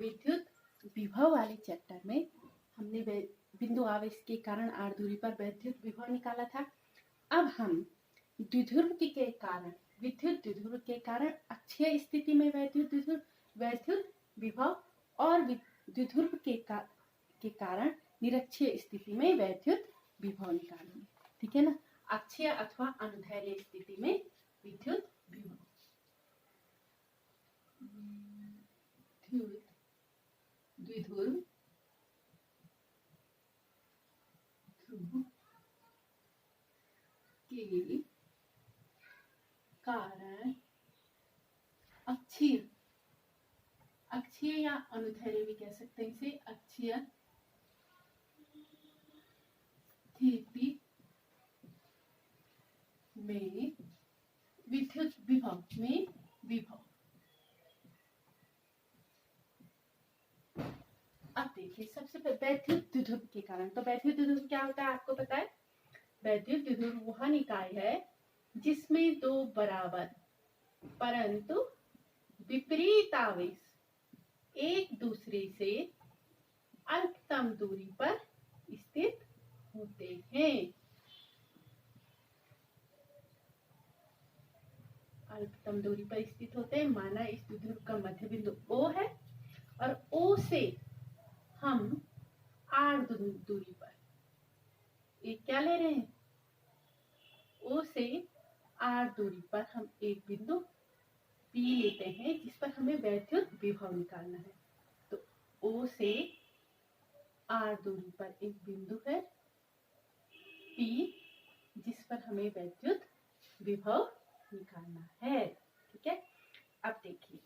विद्युत विभव वाले चैप्टर में हमने बिंदु आवेश के कारण r दूरी पर विद्युत विभव निकाला था। अब हम द्विध्रुव के कारण विद्युत द्विध्रुव के कारण अक्षीय स्थिति में वैद्युत विभव और द्विध्रुव के कारण निरक्षीय स्थिति में वैद्युत विभव निकालेंगे। ठीक है ना। अक्षीय अथवा अनुदैर्घ्य स्थिति में विद्युत विभव द्विध्रुव के कारण अक्षीय या अनुदैर्घ्य भी कह सकते हैं इसे, अक्षीय स्थिति में विद्युत विभव अब देखिए सबसे पहले वैद्युत द्विध्रुव के कारण। तो वैद्युत द्विध्रुव क्या होता है आपको पता है। वैद्युत द्विध्रुव वह निकाय है जिसमें दो बराबर परंतु विपरीत आवेश एक दूसरे से अल्पतम दूरी पर स्थित होते हैं। अल्पतम दूरी पर स्थित होते हैं। माना इस द्विध्रुव का मध्य बिंदु O है और O से हम r दूरी पर एक क्या ले रहे हैं, O से r दूरी पर हम एक बिंदु P लेते हैं जिस पर हमें वैद्युत विभव निकालना है। तो O से r दूरी पर एक बिंदु है P जिस पर हमें वैद्युत विभव निकालना है। ठीक है। अब देखिए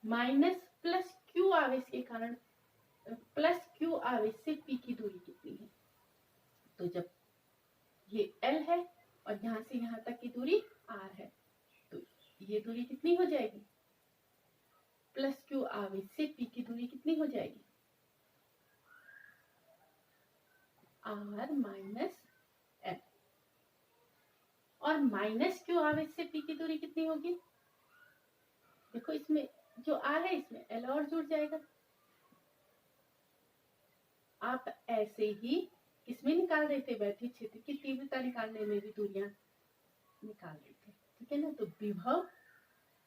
माइनस प्लस Q आवेश के कारण प्लस Q आवेश से P की दूरी कितनी है। तो जब ये L है और यहाँ से यहाँ तक की दूरी R है तो ये दूरी कितनी हो जाएगी, प्लस Q आवेश से P की दूरी कितनी हो जाएगी, R माइनस L। और माइनस Q आवेश से P की दूरी कितनी होगी, देखो इसमें जो R है इसमें L और जुड़ जाएगा। आप ऐसे ही किसमें निकाल देते, वैद्युत क्षेत्र की तीव्रता निकालने में भी दूरियां निकाल देते। ठीक है ना। तो विभव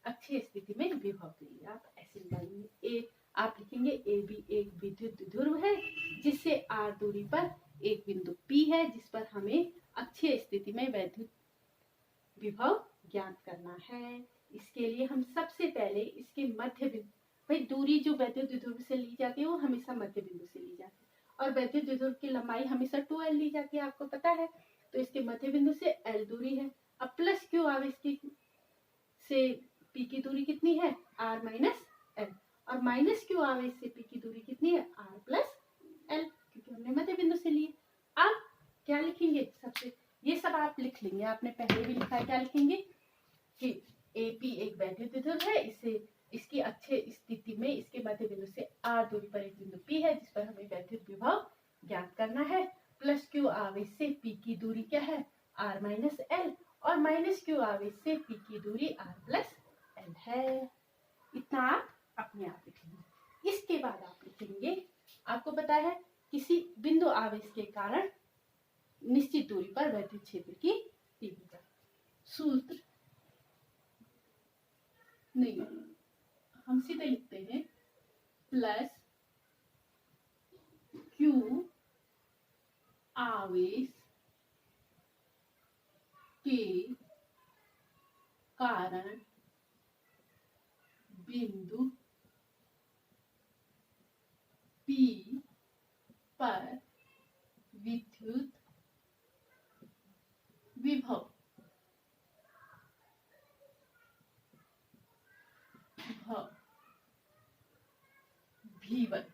अक्षीय स्थिति में विभव के लिए आप ऐसे निकालेंगे। आप लिखेंगे ए बी एक विद्युत द्विध्रुव है जिससे r दूरी पर एक बिंदु P है जिस पर हमें अक्षीय स्थिति में वैद्युत विभव ज्ञात करना है। इसके लिए हम सबसे पहले इसके मध्य बिंदु, भाई दूरी जो वैद्युत द्विध्रुव से ली जाती है वो हमेशा मध्य बिंदु से ली जाती है और वैद्युत द्विध्रुव की लंबाई हमेशा 2L ली जाती है, आपको पता है। तो इसके मध्य बिंदु से L दूरी है। अब प्लस Q आवेश की से P की दूरी कितनी है, R माइनस L। और माइनस Q आवेश से P की दूरी कितनी है, R प्लस L, क्योंकि हमने मध्य बिंदु से लिए। अब क्या लिखेंगे, सबसे ये सब आप लिख लेंगे, आपने पहले भी लिखा है। क्या लिखेंगे कि AP एक वैद्युत द्विध्रुव है, इसे इसकी अक्षीय स्थिति में इसके मध्य बिंदु से R दूरी पर एक बिंदु P है जिस पर हमें वैद्युत विभव ज्ञात करना है। प्लस Q आवेश से P की दूरी क्या है, R माइनस L। और माइनस Q आवेश से P की दूरी R प्लस L है। इतना आप अपने आप लिखेंगे। इसके बाद आप लिखेंगे, आपको पता है किसी बिंदु आवेश के कारण निश्चित दूरी पर वैद्युत क्षेत्र की तीव्रता। सूत्र नहीं, हम सीधे लिखते हैं प्लस Q आवेश के कारण बिंदु P पर विद्युत विभव V1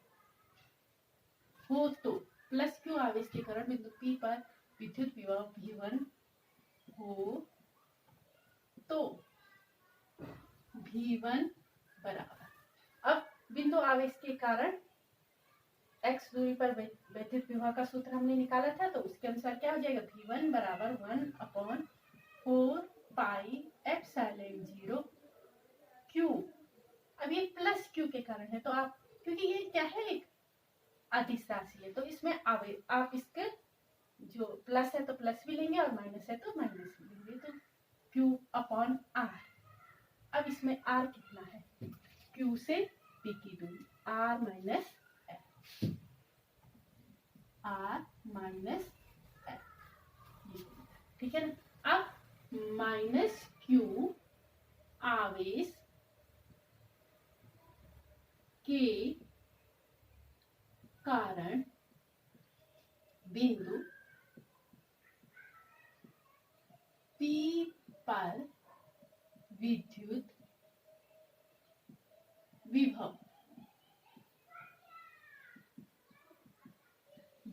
हो तो प्लस Q आवेश के कारण बिंदु P पर विद्युत विभव V1 हो तो V1 बराबर, अब बिंदु आवेश के कारण x दूरी पर वैद्युत विभव का सूत्र हमने निकाला था, तो उसके अनुसार क्या हो जाएगा, V1 बराबर 1/4 पाई एप्सिलॉन 0 Q। अब ये प्लस Q के कारण है तो आप क्योंकि ये क्या है, एक अदिश राशि है, तो इसमें आप इसके जो प्लस है तो प्लस भी लेंगे और माइनस है तो माइनस भी लेंगे, तो Q अपॉन R। अब इसमें R कितना है, Q से P की दूरी R minus L, R minus L, ठीक है ना। अब माइनस Q आवेश के कारण बिंदु P पर विद्युत विभव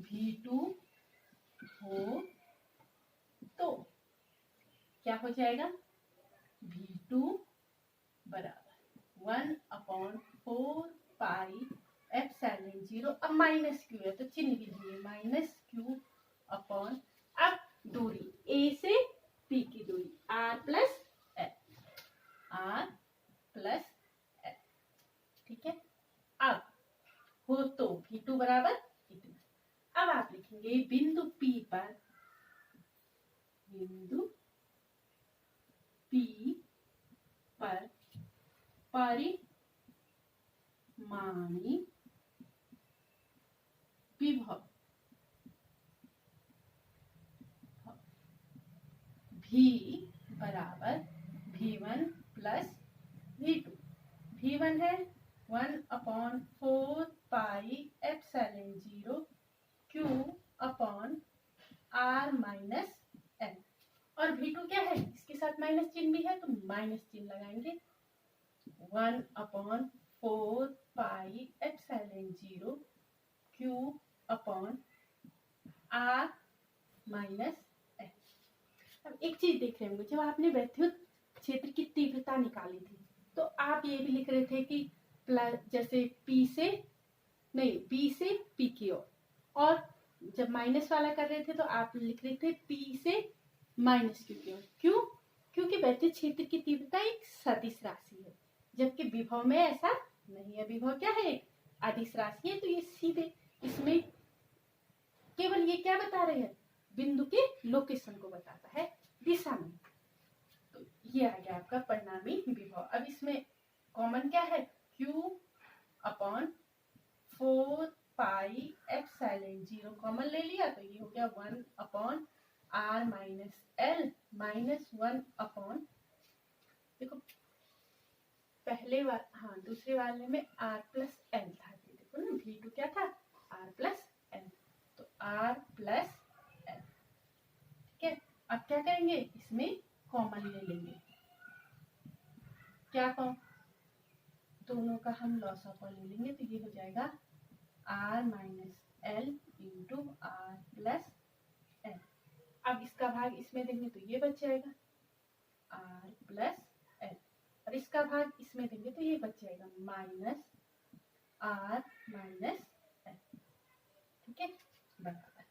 V2 हो तो क्या हो जाएगा, V2 बराबर 1/4 पाई एप्सिलॉन 0। अब माइनस क्यू है तो चिन्ह भी दिए, माइनस क्यू अपॉन, अब दूरी A से P की दूरी R plus L, R plus L, ठीक है। अब हो तो V2 बराबर इतना। अब आप लिखेंगे बिंदु P पर, बिंदु P पर परिमाणी विभव V बराबर V1 प्लस V2। V1 है 1/4 pi epsilon 0 Q upon R minus L, और V2 क्या है, इसके साथ माइनस चिन्ह भी है तो माइनस चिन्ह लगाएंगे, 1/4 pi epsilon 0 Q upon R minus L। अब एक चीज देख रहे होंगे, जब आपने विद्युत क्षेत्र की तीव्रता निकाली थी तो आप ये भी लिख रहे थे कि प्लस, जैसे P से नहीं B से P की ओर, और जब माइनस वाला कर रहे थे तो आप लिख रहे थे P से माइनस Q की ओर। क्यों? क्योंकि विद्युत क्षेत्र की तीव्रता एक सदिश राशि है, जबकि विभव में ऐसा नहीं है। विभव क्या है, एक अदिश राशि है, तो ये सीधे इसमें केवल ये क्या बता रहे हैं, बिंदु के लोकेशन को बताता है, दिशा में। तो ये आ गया आपका परिणामी विभव। अब इसमें कॉमन क्या है, Q upon 4 pi epsilon 0 common ले लिया तो ये हो गया 1/R माइनस L माइनस 1 देखो पहले हाँ दूसरे वाले में R प्लस L था, देखो ना V2 क्या था, R प्लस L, तो R प्लस L, ठीक है। अब क्या करेंगे, इसमें कॉमन ले लेंगे, क्या कॉमन, दोनों का हम लॉस ऑफ ले लेंगे, तो ये हो जाएगा R minus L into R plus L। अब इसका भाग इसमें देंगे तो ये बच जाएगा R प्लस L, और इसका भाग इसमें देंगे तो ये बच जाएगा माइनस R माइनस L, ठीक है, बराबर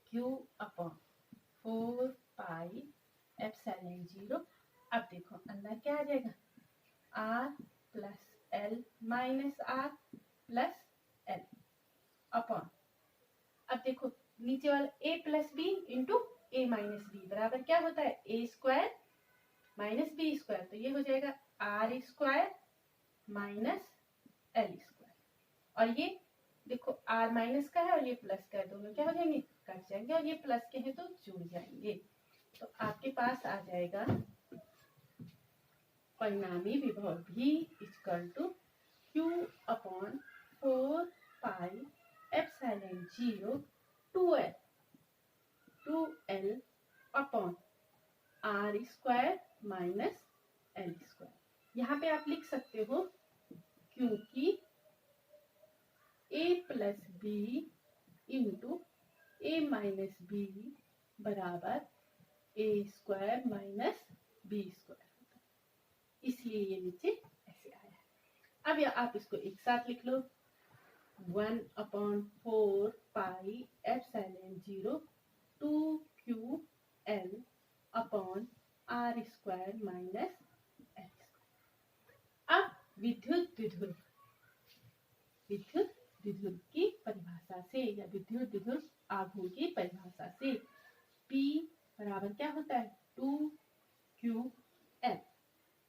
Q अपॉन 4 पाई एप्सिलॉन 0। अब देखो अंदर क्या आ जाएगा, R plus L minus R plus L upon, अब देखो नीचे वाला A plus B into A minus B बराबर क्या होता है, A square minus B square, तो ये हो जाएगा R square minus L square, और ये देखो R माइनस का है और ये प्लस का है, दोनों क्या हो जाएंगे, कट जाएंगे, और ये प्लस के हैं तो जुड़ जाएंगे, तो आपके पास आ जाएगा परिणामी विभव V equal to Q upon 4 pi epsilon 0 2L upon R square minus L square. यहाँ पे आप लिख सकते हो क्योंकि A plus B into A minus B बराबर A square minus B square, इसलिए ये नीचे ऐसे आया। अब आप इसको एक साथ लिख लो, 1/4 pi epsilon 0 2QL upon R square minus L square. अब विद्युत विभव विद्युत द्विध्रुव की परिभाषा से या विद्युत द्विध्रुव आघूर्ण की परिभाषा से। P बराबर क्या होता है 2qm,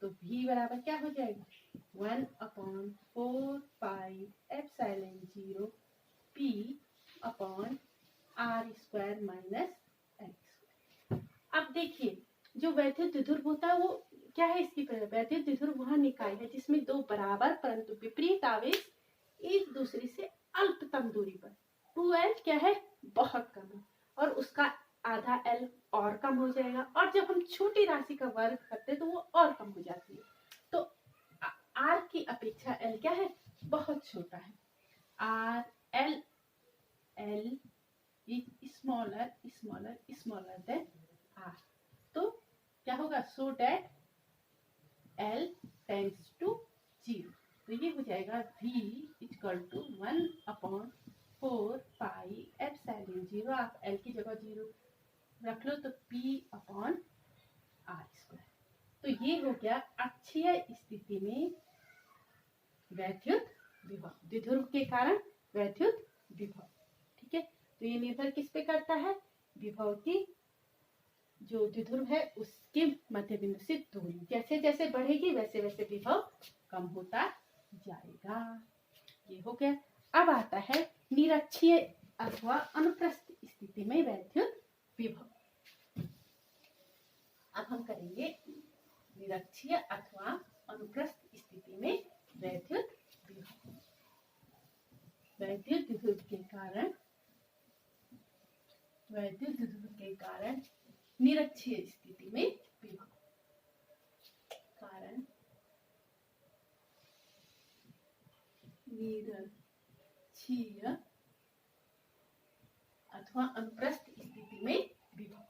तो V बराबर क्या हो जाएगा 1/4πε0 P upon r square minus l square. अब देखिए जो वैद्युत द्विध्रुव होता है वो क्या है, इसकी वैद्युत द्विध्रुव वह निकाय है जिसमें दो बराबर परंतु विपरीत आवेश एक दूसरे से अल्पतम दूरी पर, 2l क्या है बहुत कम है और उसका आधा l और कम हो जाएगा, और जब हम छोटी राशि का वर्ग करते हैं तो वो और कम हो जाती है, तो r की अपेक्षा l क्या है बहुत छोटा है, r l is smaller than r, तो क्या होगा so that l tends to 0, तो ये हो जाएगा v इक्वल टू 1/4πε0, आप l की जगह 0 रख लो तो p अपॉन r स्क्वायर। तो ये हो गया अक्षीय स्थिति में वैद्युत विभव, द्विध्रुव के कारण वैद्युत विभव। ठीक है, तो ये निर्भर किस पे करता है, विभव की जो द्विध्रुव है उसके मध्य बिंदु से दूरी जैसे जैसे बढ़ेगी वैसे वैसे विभव कम होता जाएगा। ये हो गया। अब आता है निरक्षीय अथवा अनुप्रस्थ स्थिति में वैद्युत विभव। अब हम करेंगे निरक्षीय अथवा अनुप्रस्थ स्थिति में वैद्युत विभव। वैद्युत द्विध्रुव के कारण निरक्षीय स्थिति में विभव, कारण निरक्षीय अथवा अनुप्रस्थ स्थिति में विभव।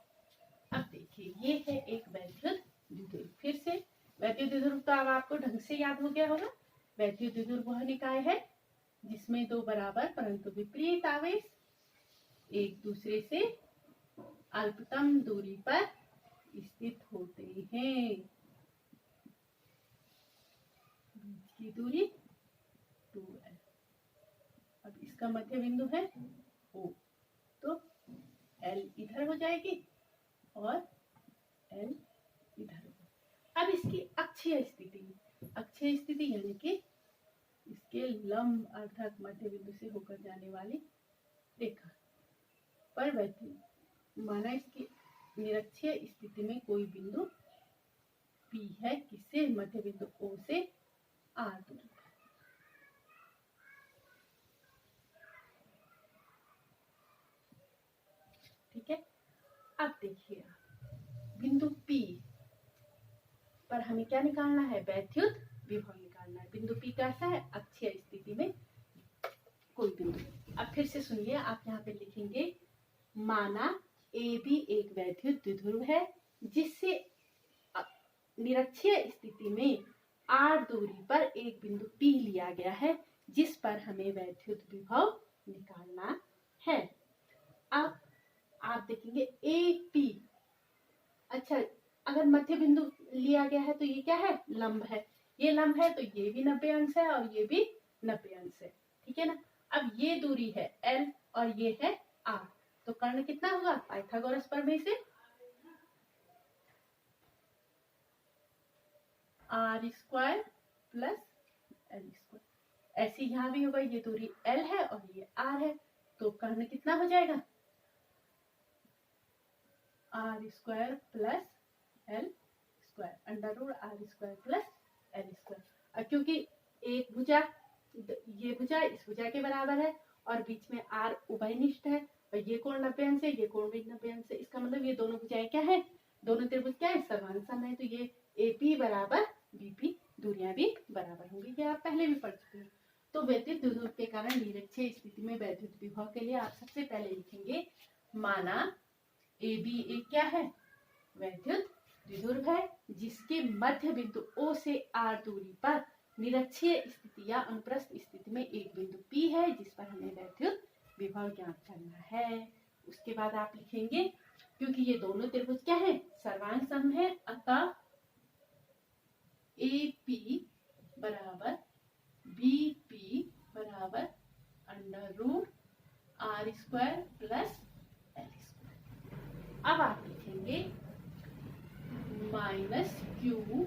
अब देखिए ये है एक वैद्युत द्विध्रुव, फिर से वैद्युत द्विध्रुव तो अब आपको ढंग से याद हो गया होगा। वैद्युत द्विध्रुव वह निकाय है जिसमें दो बराबर परंतु विपरीत आवेश एक दूसरे से अल्पतम दूरी पर स्थित होते हैं, बीच की दूरी 2l। अब इसका मध्य बिंदु है O, तो l इधर हो जाएगी और l इधर होगा। अब इसकी अक्षीय स्थिति यानी कि इसके लंब अर्थात मध्य बिंदु से होकर जाने वाली रेखा पर वैद्युत माना इसकी निरक्षीय स्थिति में कोई बिंदु P है किससे मध्य बिंदु O से R दूरी पर। ठीक है, अब देखिए बिंदु P पर हमें क्या निकालना है, वैद्युत विभव निकालना है। बिंदु P कैसा है, अक्षीय स्थिति में कोई बिंदु। अब फिर से सुनिए, आप यहाँ पे लिखेंगे माना AB एक वैद्युत द्विध्रुव है जिससे निरक्षीय स्थिति में R दूरी पर एक बिंदु P लिया गया है जिस पर हमें वैद्युत विभव निकालना है। अब आप देखेंगे AP, अच्छा अगर मध्य बिंदु लिया गया है तो ये क्या है, लंब है, ये लंब है तो ये भी 90 अंश है और ये भी 90 अंश है। ठीक है ना, अब ये दूरी है L और ये है R, तो कर्ण कितना होगा, पाइथागोरस प्रमेय से R square plus L square. ऐसे यहाँ भी होगा, ये दूरी L है और ये R है, तो कर्ण कितना हो जाएगा R square plus L square, under root R square plus L square. क्योंकि एक भुजा ये भुजा इस भुजा के बराबर है और बीच में R उभयनिष्ठ है और ये कोण 90 अंश है, ये कोण भी 90 अंश है, इसका मतलब ये दोनों भुजाएं क्या है, दोनों त्रिभुज क्या है, सर्वांग है, तो ये AP बराबर BP दूरियां भी बराबर होंगी, ये आप पहले भी पढ़ चुके हैं। तो वैद्युत द्विध्रुव के कारण निरक्षीय स्थिति में वैद्युत विभव के लिए आप सबसे पहले लिखेंगे माना AB एक क्या है, वैद्युत द्विध्रुव है जिसके मध्य बिंदु O से R दूरी पर निरक्षीय स्थिति या अनुप्रस्थ स्थिति में एक बिंदु P है जिस पर हमें वैद्युत विभव ज्ञात करना है। उसके बाद आप लिखेंगे क्योंकि ये दोनों त्रिभुज क्या है, सर्वांग सम है, अतः AP बराबर BP बराबर under root R square plus L square. अब आप लिखेंगे माइनस क्यू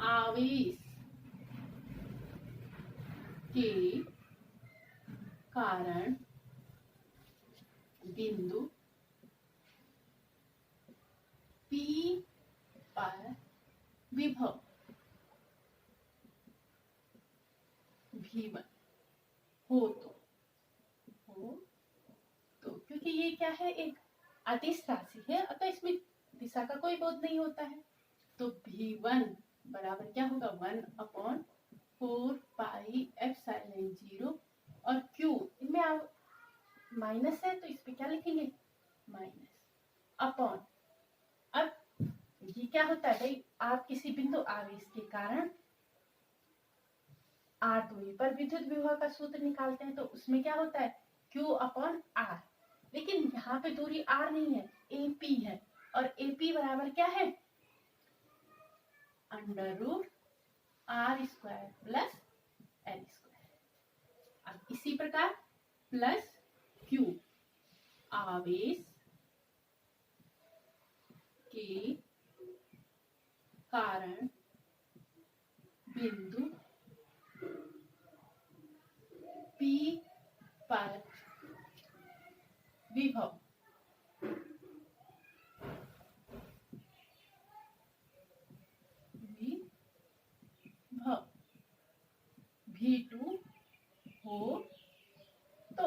आवेश के कारण बिंदु P पर विभव V1 हो तो क्योंकि ये क्या है, एक अदिश राशि है, अतः इसमें दिशा का कोई बोध नहीं होता है। तो V1 बराबर क्या होगा, 1/4 पाई एप्सिलॉन 0 और Q इनमें आप माइनस है तो इस पे क्या लिखेंगे, माइनस अपॉन। अब ये क्या होता है भाई, आप किसी बिंदु आवेश के कारण r दूरी पर विद्युत विभव का सूत्र निकालते हैं तो उसमें क्या होता है, Q अपॉन R। लेकिन यहाँ पे दूरी R नहीं है, AP है, और AP बराबर क्या है, under root R square plus L square. अब इसी प्रकार प्लस Q आवेश के कारण बिंदु P पर विभव V2 हो तो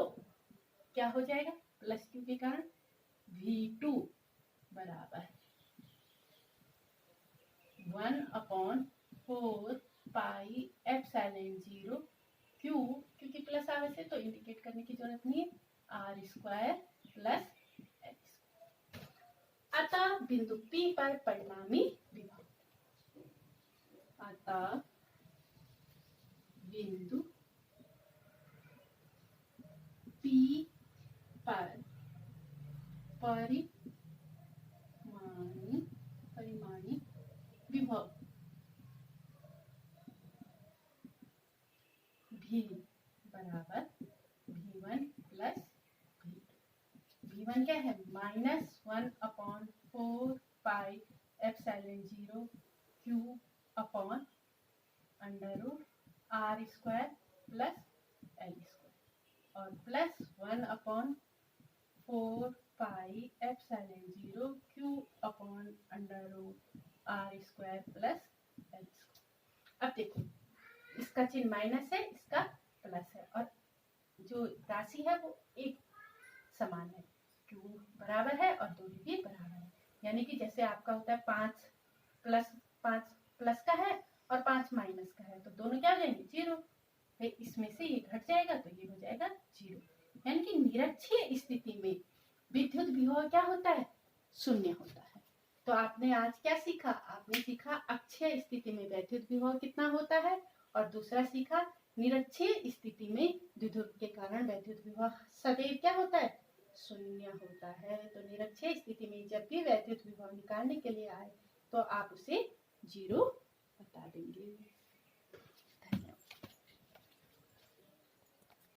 क्या हो जाएगा, प्लस Q के कारण V2 बराबर 1/4 पाई एप्सिलॉन 0 Q, क्योंकि प्लस आवेश है तो इंडिकेट करने की जरूरत नहीं है, R square plus L square. अतः बिंदु P पर परिणामी विभव, अतः बिंदु P पर परिमाणी विभव V बराबर V1 प्लस V2। V1 क्या है, -1/4 pi epsilon 0 Q upon under root R square plus L square और plus 1/4 pi epsilon 0 Q upon under root R square plus L square. अब देखो, इसका चिन्ह माइनस है, इसका प्लस है, और जो राशि है वो एक समान है, Q बराबर है और दूरी भी बराबर है। यानी कि जैसे आपका होता है 5 प्लस का है और 5 माइनस का है, तो दोनों क्या हो जाएंगे, 0। फिर इसमें से ये घट जाएगा तो ये हो जाएगा 0। यानी कि निरक्षीय स्थिति में विद्युत विभव क्या होता है, शून्य होता है। तो आपने आज क्या सीखा, आपने सीखा अक्षीय स्थिति में विद्युत विभव कितना होता है, और दूसरा सीखा निरक्षीय स्थिति में विद्युत के कारण विद्युत विभव सदैव क्या होता है, शून्य होता है। तो निरक्षीय स्थिति में जब भी विद्युत विभव निकालने के लिए आए तो आप उसे 0 बता देंगे।